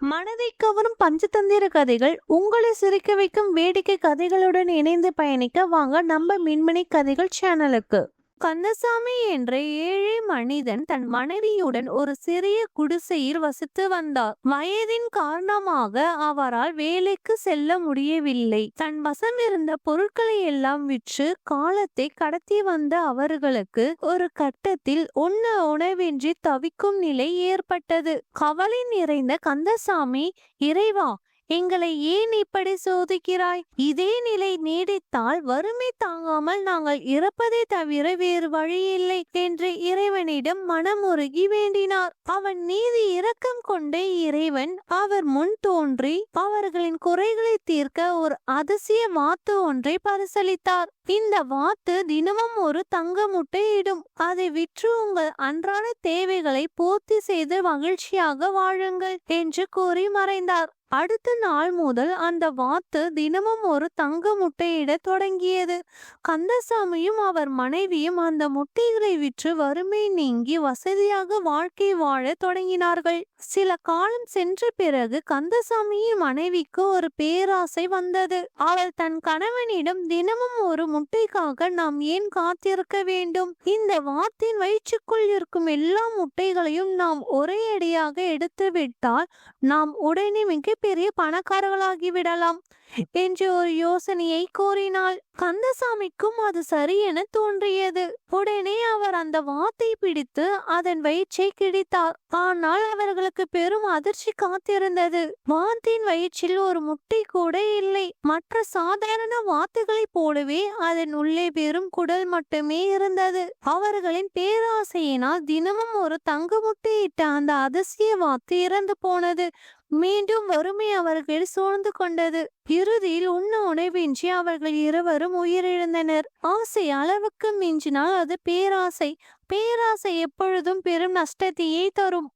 மனதை கவரும் பஞ்சதந்திர கதைகள் உங்களை சிரிக்க வைக்கும் வேடிக்கை கதைகளுடன் இணைந்து பயணிக்க வாங்க நம்ம மின்மினி கதைகள் சேனலுக்கு. கந்தசாமி என்ற ஏழை மனிதன் தன் மனைவியுடன் ஒரு சிறிய குடிசையில் வசித்து வந்தார். வயதின் காரணமாக அவரால் வேலைக்கு செல்ல முடியவில்லை. தன் வசம் இருந்த பொருட்களை எல்லாம் விற்று காலத்தை கடத்தி வந்த அவர்களுக்கு ஒரு கட்டத்தில் உணவின்றி தவிக்கும் நிலை ஏற்பட்டது. கவலை நிறைந்த கந்தசாமி, இறைவா, எங்களை ஏன் இப்படி சோதிக்கிறாய்? இதே நிலை நீடித்தால் வறுமை தாங்காமல் நாங்கள் இறப்பதை தவிர வேறு வழியில்லை என்று இறைவனிடம் மனமுருகி வேண்டினார். அவன் மீது இரக்கம் கொண்ட இறைவன் அவர் முன் தோன்றி அவர்களின் குறைகளை தீர்க்க ஒரு அதிசய வாத்து ஒன்றை பரிசளித்தார். இந்த வாத்து தினமும் ஒரு தங்க முட்டையிடும். அதை விற்று உங்கள் அன்றாட தேவைகளை பூர்த்தி செய்து மகிழ்ச்சியாக வாழுங்கள் என்று கூறி மறைந்தார். அடுத்த நாள் முதல் அந்த வாத்து தினமும் ஒரு தங்க முட்டையிட தொடங்கியது. கந்தசாமியும் அவர் மனைவியும் அந்த முட்டைகளை விற்று வறுமை நீங்கி வசதியாக வாழ்க்கை வாழ தொடங்கினார்கள். சில காலம் சென்ற பிறகு கந்தசாமியின் மனைவிக்கு ஒரு பேராசை வந்தது. அவள் தன் கணவனிடம், தினமும் ஒரு முட்டைக்காக நாம் ஏன் காத்திருக்க வேண்டும்? இந்த வாத்தின் வயிற்றுக்குள் இருக்கும் எல்லா முட்டைகளையும் நாம் ஒரே அடியாக எடுத்து விட்டால் நாம் உடனே மிகப்பெரிய பணக்காரர்களாகி விடலாம் என்று ஒரு யோசனையை கூறினாள். கந்தசாமிக்கும் அது சரியென தோன்றியது. உடனே அவர் அந்த வாத்தை பிடித்து அதன் வயிற்றை கிழித்தார். ஆனால் அவர்களுக்கு பெரும் அதிர்ச்சி காத்திருந்தது. வாத்தின் வயிற்றில் ஒரு முட்டை கூட இல்லை. மற்ற சாதாரண வாத்துகளைப் போலவே அதன் உள்ளே வெறும் குடல் மட்டுமே இருந்தது. அவர்களின் பேராசையினால் தினமும் ஒரு தங்க முட்டையிட்ட அந்த அதிசய வாத்து இறந்து போனது. மீண்டும் வறுமை அவர்கள் சூழ்ந்து கொண்டது. இறுதியில் உணவின்றி அவர்கள் இருவரும் உயிரிழந்தனர். ஆசை அளவுக்கு மிஞ்சினால் அது பேராசை. பேராசை எப்பொழுதும் பெரும் நஷ்டத்தையே தரும்.